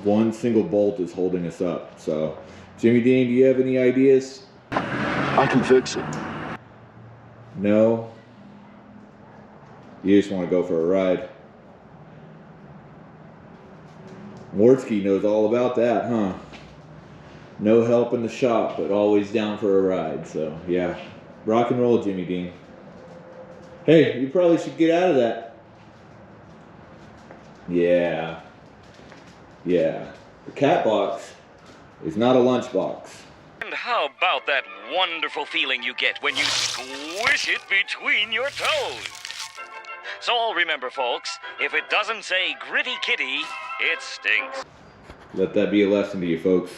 one single bolt is holding us up. So, Jimmy Dean, do you have any ideas? I can fix it. No? You just want to go for a ride? Wartsky knows all about that, huh? No help in the shop, but always down for a ride. So, yeah. Rock and roll, Jimmy Dean. Hey, you probably should get out of that. Yeah. Yeah. The cat box is not a lunch box. And how about that wonderful feeling you get when you squish it between your toes? So all remember, folks, if it doesn't say gritty kitty, it stinks. Let that be a lesson to you, folks.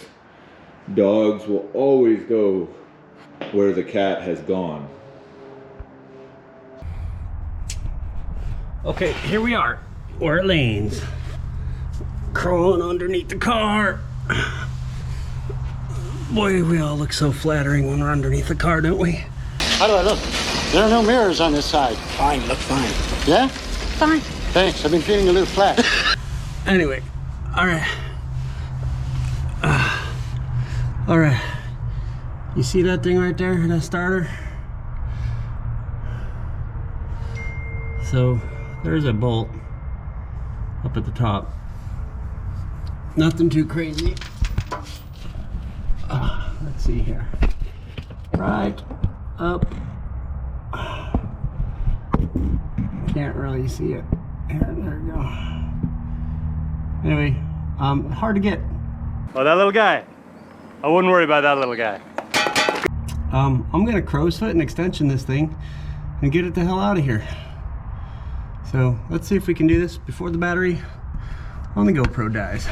Dogs will always go where the cat has gone. Okay, here we are. We're at Lane's. Crawling underneath the car. Boy, we all look so flattering when we're underneath the car, don't we? How do I look? There are no mirrors on this side. Fine, look fine. Yeah? Fine. Thanks, I've been feeling a little flat. Anyway, alright. Alright. You see that thing right there, that starter? So, there's a bolt up at the top. Nothing too crazy. Let's see here. Right up. Can't really see it. Here, there we go. Anyway, hard to get. Oh, that little guy. I wouldn't worry about that little guy. I'm gonna crow's foot and extension this thing and get it the hell out of here. So let's see if we can do this before the battery on the GoPro dies.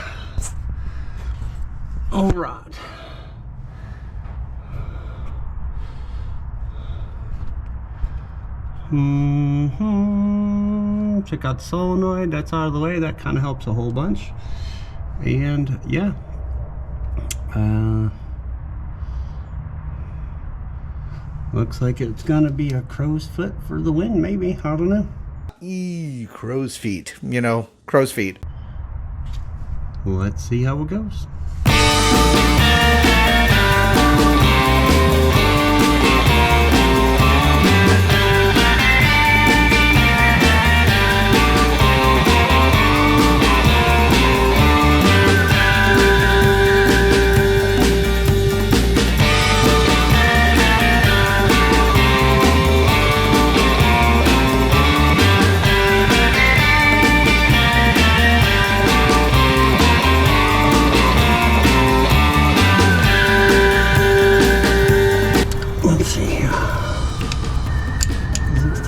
All right. Check out the solenoid. That's out of the way. That kind of helps a whole bunch. And yeah. Looks like it's gonna be a crow's foot for the win, maybe. I don't know. Crow's feet. You know, crow's feet. Let's see how it goes.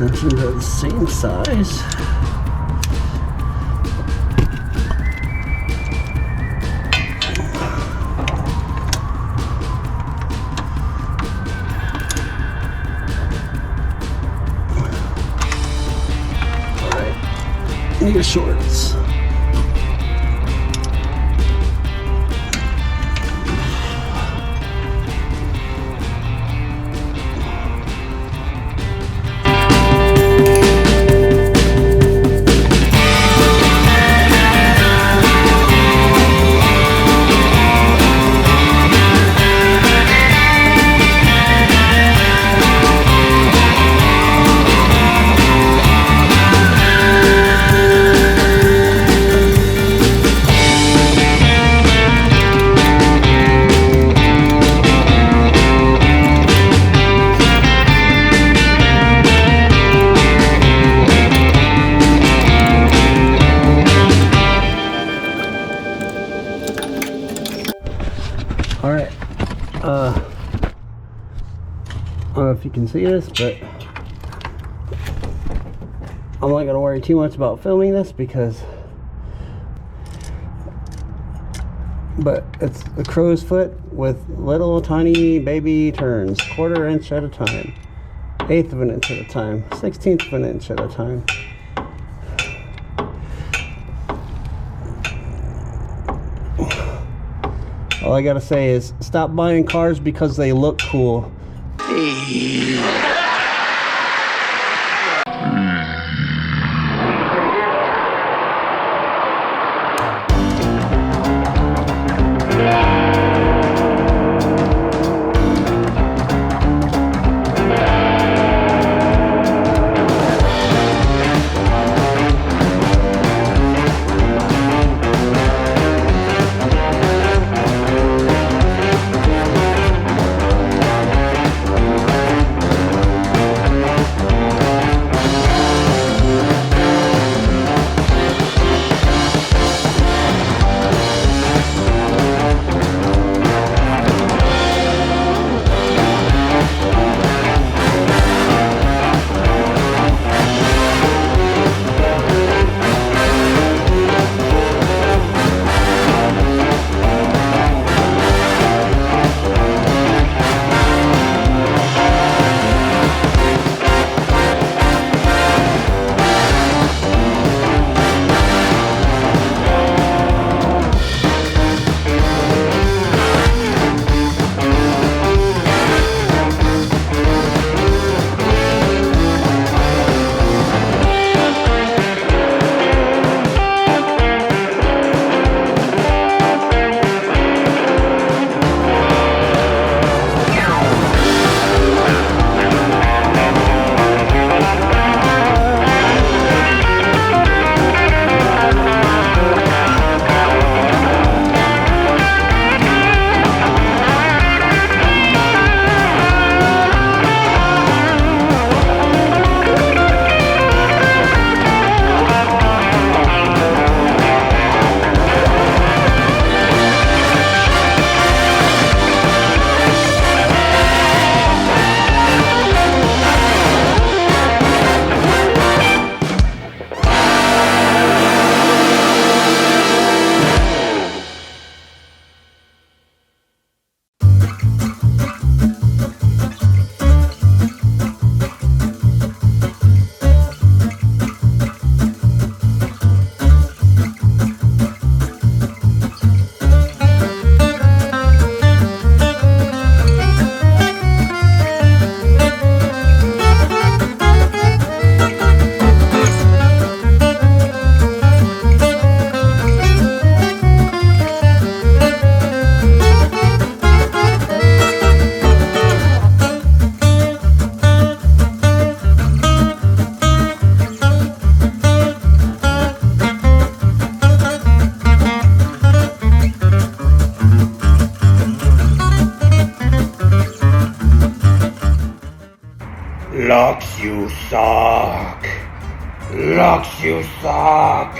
Extensions are the same size. Alright, need shorts. Alright, I don't know if you can see this, but I'm not going to worry too much about filming this because it's a crow's foot with little tiny baby turns, 1/4 inch at a time, 1/8 of an inch at a time, 1/16 of an inch at a time. All I gotta say is stop buying cars because they look cool. Lux, you suck. Lux, you suck.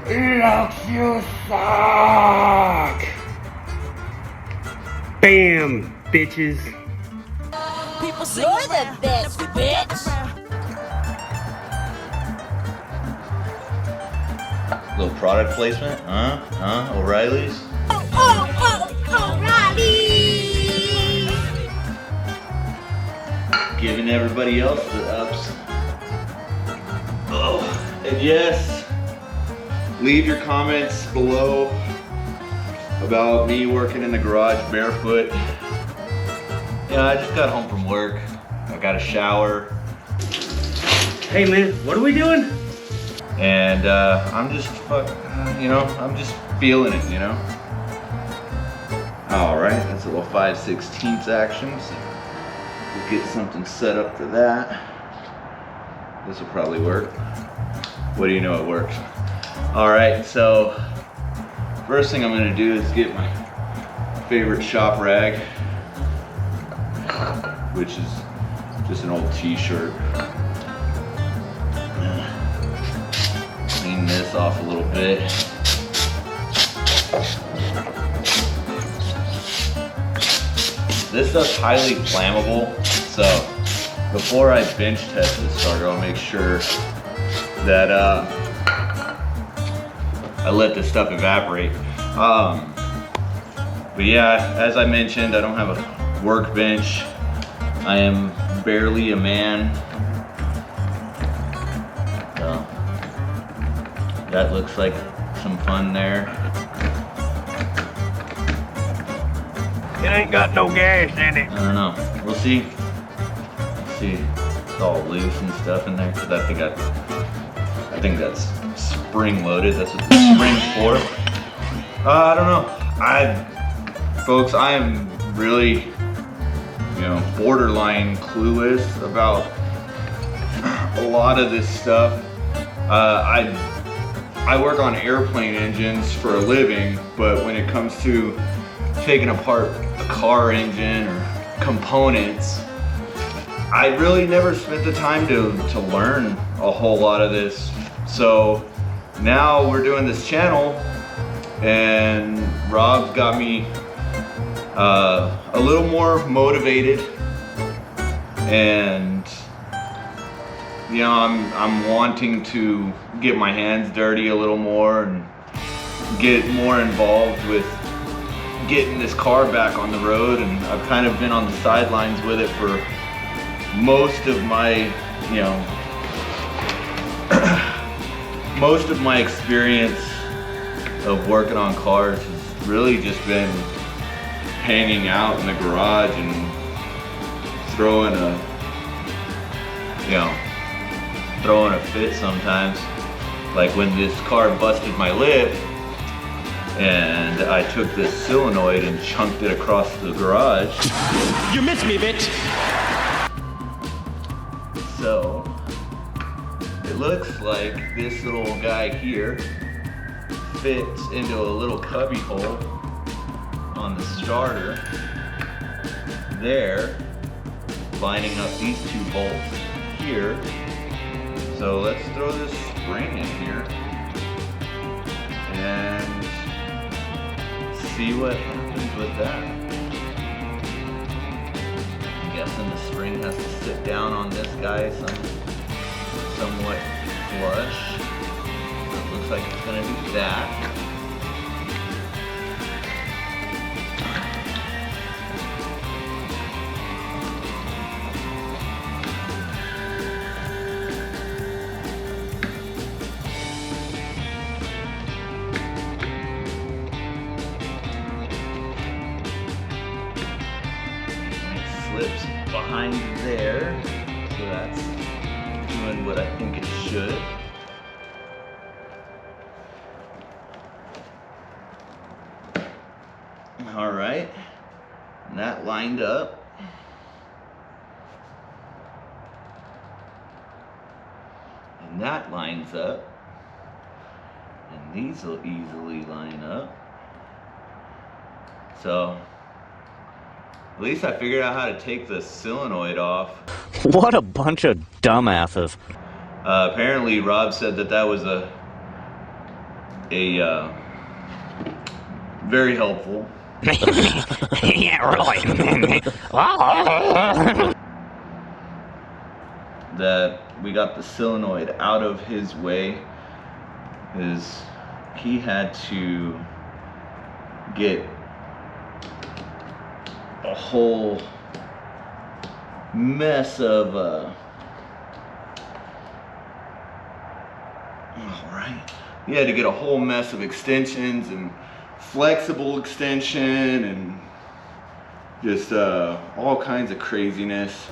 Lux, you suck. Bam, bitches. You're the best, bitch. Little product placement, O'Reilly's. O'Reilly. Giving everybody else the ups. Oh, and yes, leave your comments below about me working in the garage barefoot. Yeah, I just got home from work. I got a shower. Hey man, what are we doing? And I'm just, I'm just feeling it, All right, that's a little 5/16 action. So we'll get something set up for that. This will probably work. What do you know, it works. All right, so first thing I'm gonna do is get my favorite shop rag, which is just an old t-shirt. Clean this off a little bit. This stuff's highly flammable, so before I bench test this starter, I'll make sure that I let this stuff evaporate. But yeah, as I mentioned, I don't have a workbench. I am barely a man. So that looks like some fun there. It ain't got no gas in it. I don't know. We'll see. See, it's all loose and stuff in there because I think that's spring loaded. That's what the spring's for. I don't know. Folks, I am really, borderline clueless about a lot of this stuff. I work on airplane engines for a living, but when it comes to taking apart a car engine or components, I really never spent the time to learn a whole lot of this. So now we're doing this channel, and Rob's got me a little more motivated, and I'm wanting to get my hands dirty a little more and get more involved with getting this car back on the road. And I've kind of been on the sidelines with it for most of my, most of my experience of working on cars has really just been hanging out in the garage and throwing a fit sometimes. Like when this car busted my lip and I took this solenoid and chunked it across the garage. You missed me, bitch. So it looks like this little guy here fits into a little cubby hole on the starter there, lining up these two bolts here. So let's throw this spring in here and see what happens with that. I'm guessing the spring has to sit down on this guy somewhat flush. So it looks like it's gonna do that. Slips behind there, so that's doing what I think it should. All right, and that lined up. And that lines up. And these will easily line up. So At least I figured out how to take the solenoid off. What a bunch of dumbasses. Apparently Rob said that that was a very helpful. Yeah, really. That we got the solenoid out of his way, is he had to get a whole mess of he had to get a whole mess of extensions and flexible extension and just all kinds of craziness.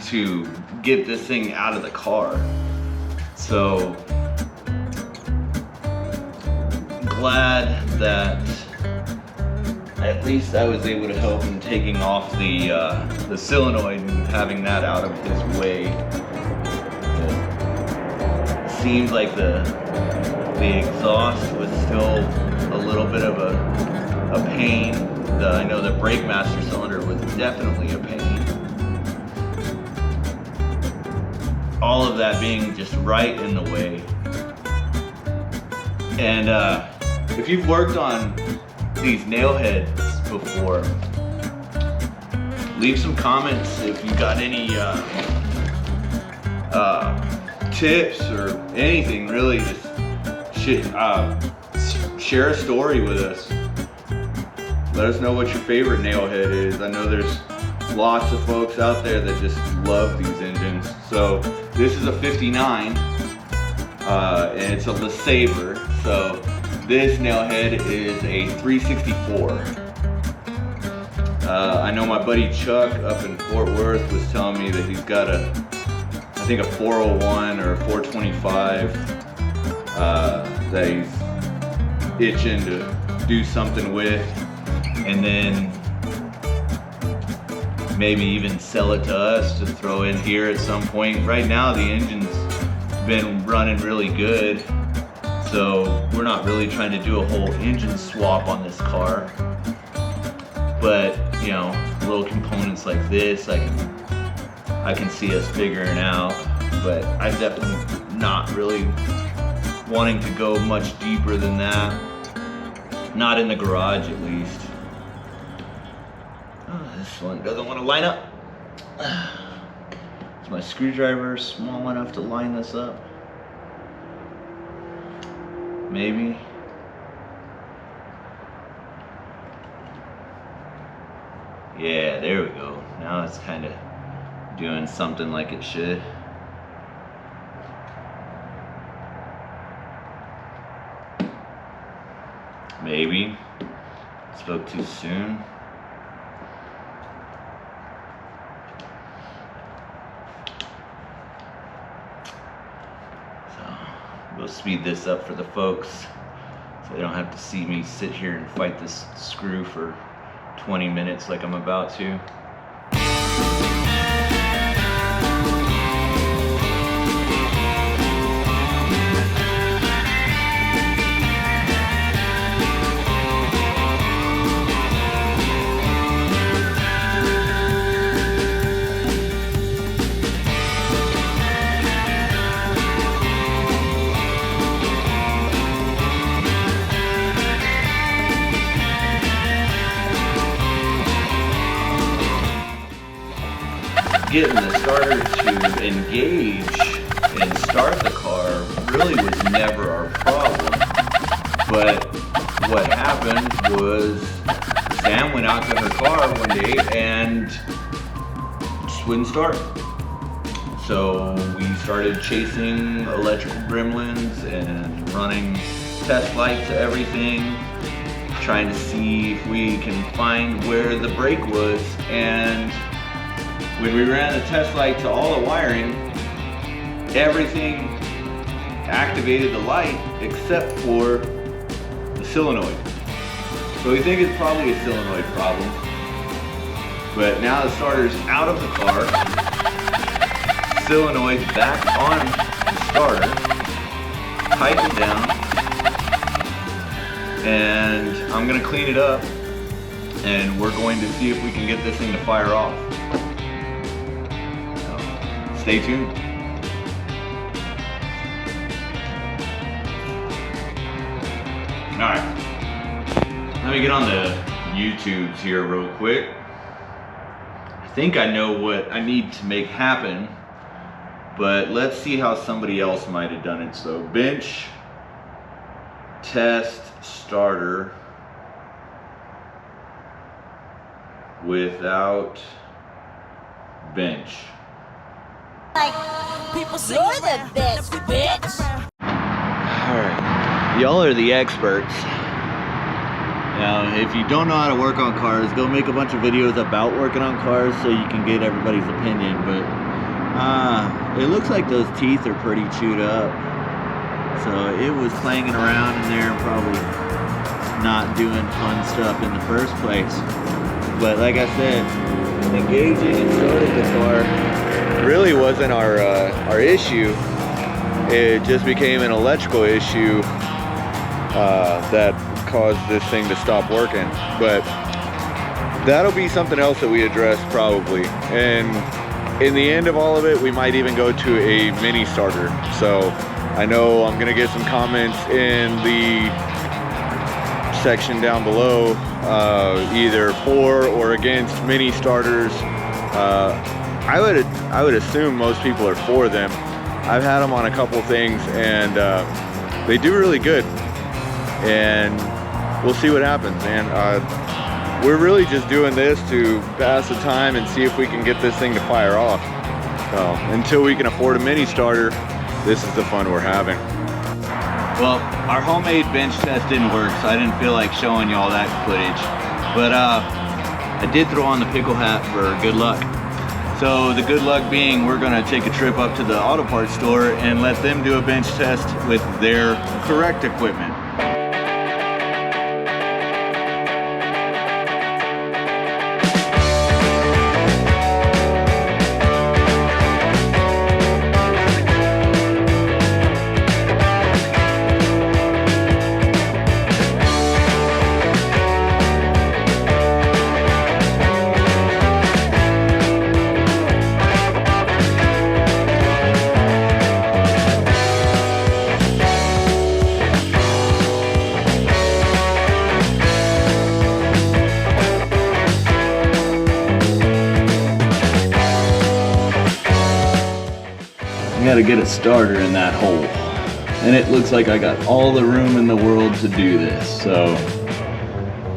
To get this thing out of the car. So glad that at least I was able to help him taking off the solenoid and having that out of his way. It seemed like the exhaust was still a little bit of a pain. I know the brake master cylinder was definitely a pain. All of that being just right in the way. And if you've worked on these nail heads before, leave some comments if you got any tips or anything really. Just share a story with us. Let us know what your favorite nail head is. I know there's lots of folks out there that just love these engines. So this is a 59 and it's a LeSabre. So this nail head is a 364. I know my buddy Chuck up in Fort Worth was telling me that he's got I think a 401 or a 425 that he's itching to do something with, and then maybe even sell it to us to throw in here at some point. Right now the engine's been running really good, so we're not really trying to do a whole engine swap on this car. But you know, little components like this I can see us figuring out, but I'm definitely not really wanting to go much deeper than that. Not in the garage at least. This one doesn't want to line up. Is my screwdriver small enough to line this up? Maybe. Yeah, there we go. Now it's kind of doing something like it should. Maybe. Spoke too soon. We'll speed this up for the folks so they don't have to see me sit here and fight this screw for 20 minutes like I'm about to. Getting the starter to engage and start the car really was never our problem. But what happened was Sam went out to her car one day and just wouldn't start. So we started chasing electrical gremlins and running test lights to everything, trying to see if we can find where the brake was. And when we ran the test light to all the wiring, everything activated the light except for the solenoid. So we think it's probably a solenoid problem. But now the starter's out of the car, solenoid's back on the starter, tightened down, and I'm gonna clean it up, and we're going to see if we can get this thing to fire off. So, stay tuned. All right, let me get on the YouTubes here real quick. I think I know what I need to make happen, but let's see how somebody else might have done it. So bench, test, starter, without bench. People say you're the best, bitch. Alright, y'all are the experts. Now, if you don't know how to work on cars, go make a bunch of videos about working on cars so you can get everybody's opinion, but it looks like those teeth are pretty chewed up. So it was clanging around in there and probably not doing fun stuff in the first place. But like I said, engaging and starting the car really wasn't our issue. It just became an electrical issue that caused this thing to stop working. But that'll be something else that we address probably. And in the end of all of it, we might even go to a mini starter. So I know I'm gonna get some comments in the section down below, either for or against mini starters. I would assume most people are for them. I've had them on a couple things, and they do really good. And we'll see what happens, man. We're really just doing this to pass the time and see if we can get this thing to fire off. So until we can afford a mini starter, this is the fun we're having. Well, our homemade bench test didn't work, so I didn't feel like showing you all that footage. But I did throw on the pickle hat for good luck. So the good luck being, we're gonna take a trip up to the auto parts store and let them do a bench test with their correct equipment. I gotta get a starter in that hole, and it looks like I got all the room in the world to do this, so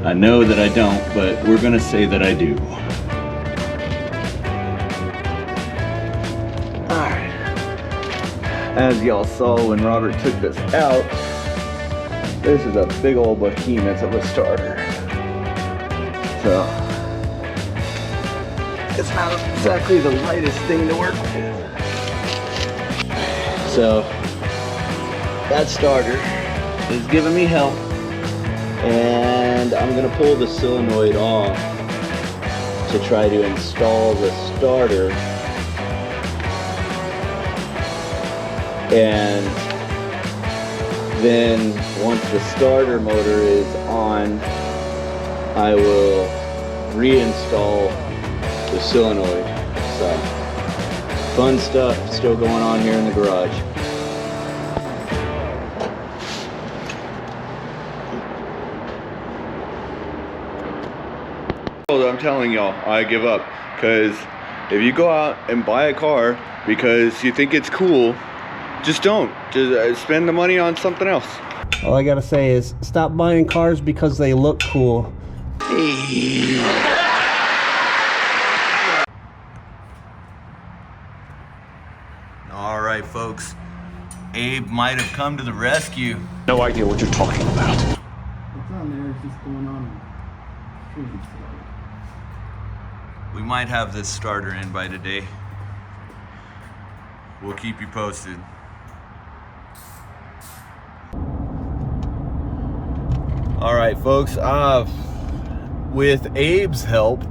I know that I don't, but we're gonna say that I do. Alright, as y'all saw when Robert took this out, this is a big old behemoth of a starter, so it's not exactly the lightest thing to work with. So that starter is giving me help, and I'm gonna pull the solenoid off to try to install the starter, and then once the starter motor is on, I will reinstall the solenoid. So fun stuff still going on here in the garage. I'm telling y'all, I give up, because if you go out and buy a car because you think it's cool, just don't. Just spend the money on something else. All I gotta say is stop buying cars because they look cool. All right, folks. Abe might have come to the rescue. No idea what you're talking about. What's on there is just going on. We might have this starter in by today. We'll keep you posted. All right, folks. With Abe's help,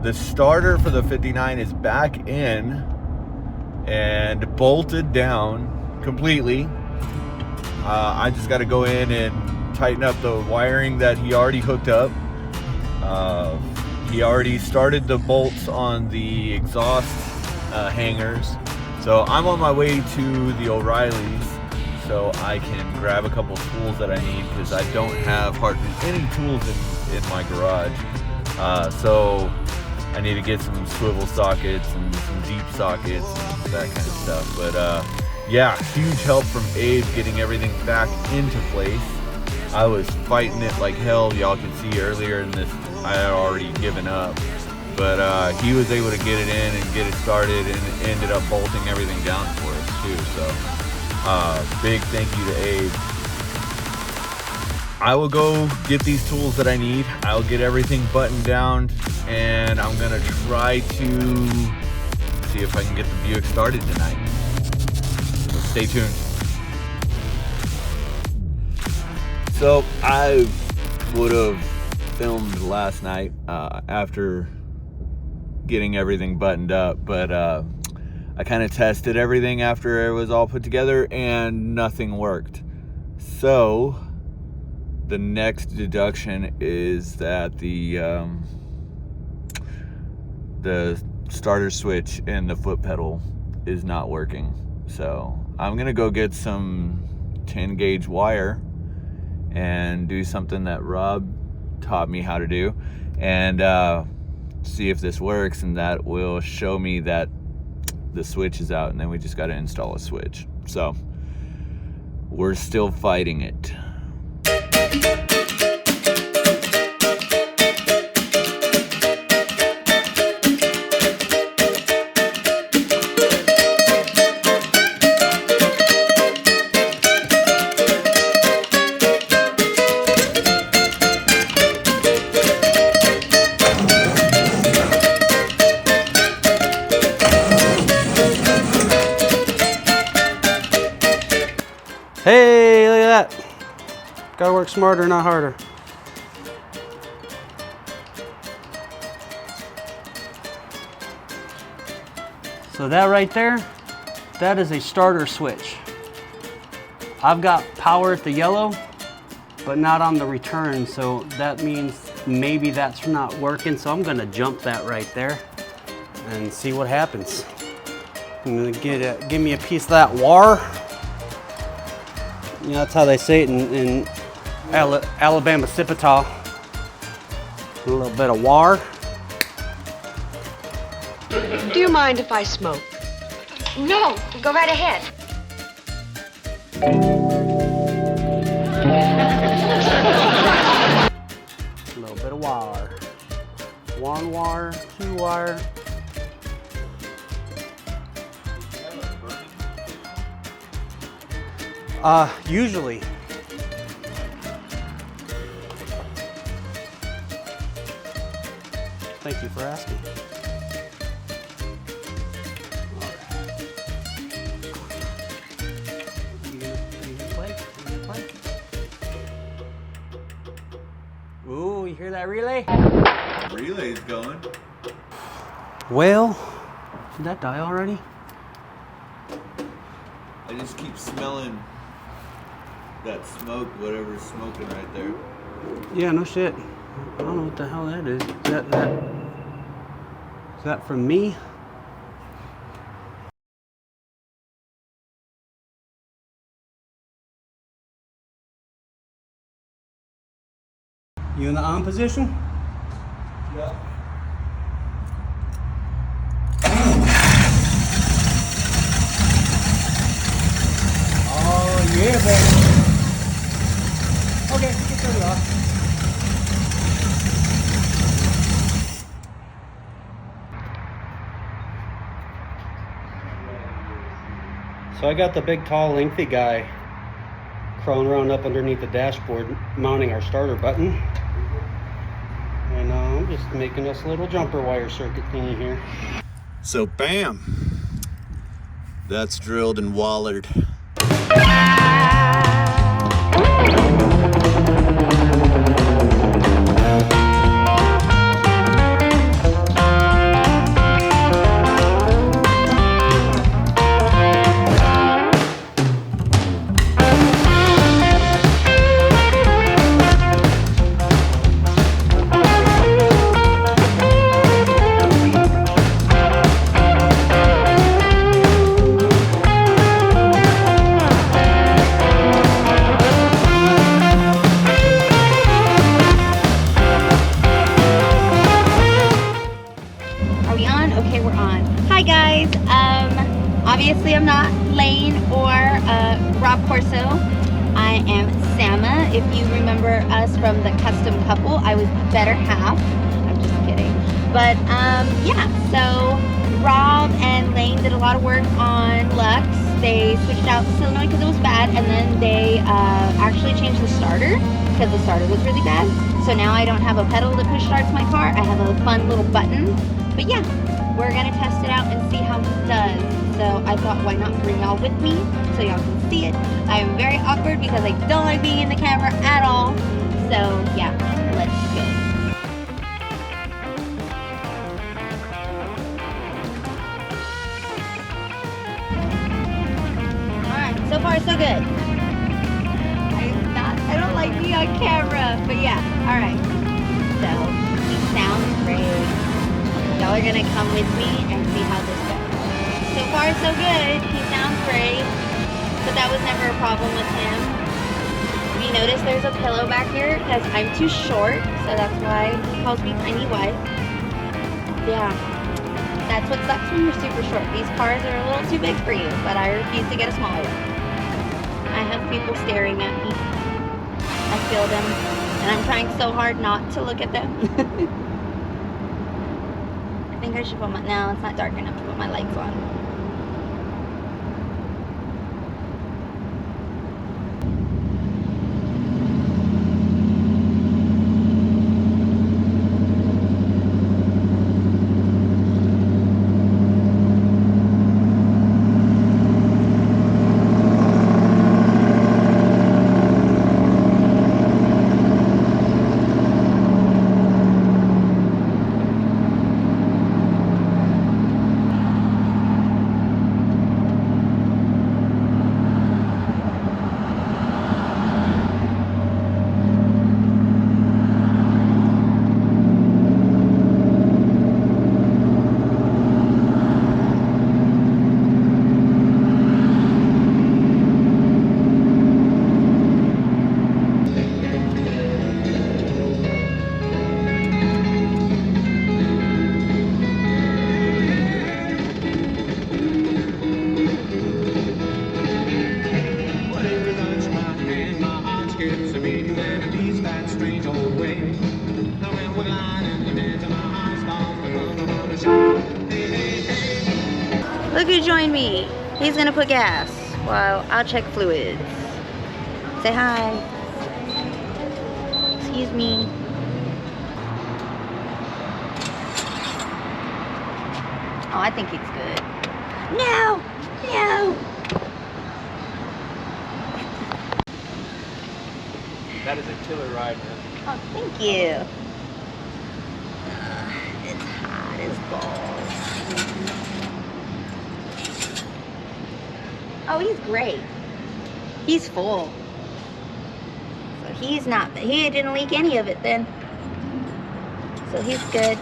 the starter for the 59 is back in and bolted down completely. I just got to go in and tighten up the wiring that he already hooked up. He already started the bolts on the exhaust hangers. So I'm on my way to the O'Reilly's so I can grab a couple tools that I need, because I don't have hardly any tools in my garage. So I need to get some swivel sockets and some deep sockets and that kind of stuff. But yeah, huge help from Abe getting everything back into place. I was fighting it like hell. Y'all can see earlier in this, I had already given up. But he was able to get it in and get it started, and ended up bolting everything down for us too. So big thank you to Abe. I will go get these tools that I need. I'll get everything buttoned down, and I'm gonna try to see if I can get the Buick started tonight. So stay tuned. So I would have filmed last night after getting everything buttoned up, but I kind of tested everything after it was all put together and nothing worked. So the next deduction is that the starter switch and the foot pedal is not working. So I'm gonna go get some 10 gauge wire and do something that Rob taught me how to do, and see if this works, and that will show me that the switch is out, and then we just got to install a switch. So we're still fighting it. Hey, look at that. Gotta work smarter, not harder. So that right there, that is a starter switch. I've got power at the yellow, but not on the return, so that means maybe that's not working, so I'm gonna jump that right there and see what happens. I'm gonna give me a piece of that wire. You know, that's how they say it in Alabama Sipatah. A little bit of wire. Do you mind if I smoke? No, go right ahead. A little bit of wire. 1 wire, 2 wire. Usually. Thank you for asking. You gonna play? Ooh, you hear that relay? Relay's going. Well, did that die already? I just keep smelling that smoke, whatever's smoking right there. Yeah, no shit. I don't know what the hell that is. Is that from me? You in the on position? Yeah. Oh yeah, baby. Okay, get turn it off. So I got the big, tall, lengthy guy crawling around up underneath the dashboard, mounting our starter button. And I'm just making us a little jumper wire circuit thingy here. So bam, that's drilled and wallered. Corso. I am Sama. If you remember us from the custom couple, I was the better half. I'm just kidding. But yeah, so Rob and Lane did a lot of work on Lux. They switched out the solenoid because it was bad, and then they actually changed the starter because the starter was really bad. So now I don't have a pedal that push starts my car. I have a fun little button. But yeah, we're gonna test it out and see how it does. So I thought, why not bring y'all with me so y'all can see it. I am very awkward because I don't like being in the camera at all. So yeah, let's go. Alright, so far so good. I don't like being on camera, but yeah, alright. So, he sounds great. Y'all are gonna come with me and see how this goes. So far so good. He sounds great, but that was never a problem with him. If you notice, there's a pillow back here because I'm too short, so that's why he calls me Tiny Wife. Yeah, that's what sucks when you're super short. These cars are a little too big for you, but I refuse to get a smaller one. I have people staring at me. I feel them, and I'm trying so hard not to look at them. I think I should put my, no, it's not dark enough to put my lights on. Look who joined me. He's gonna put gas while I'll check fluids. Say hi. Excuse me. Oh, I think it's good. No! No! That is a killer ride, man. Oh, thank you. It's hot as balls. Oh, he's great. He's full. So he didn't leak any of it then. So he's good.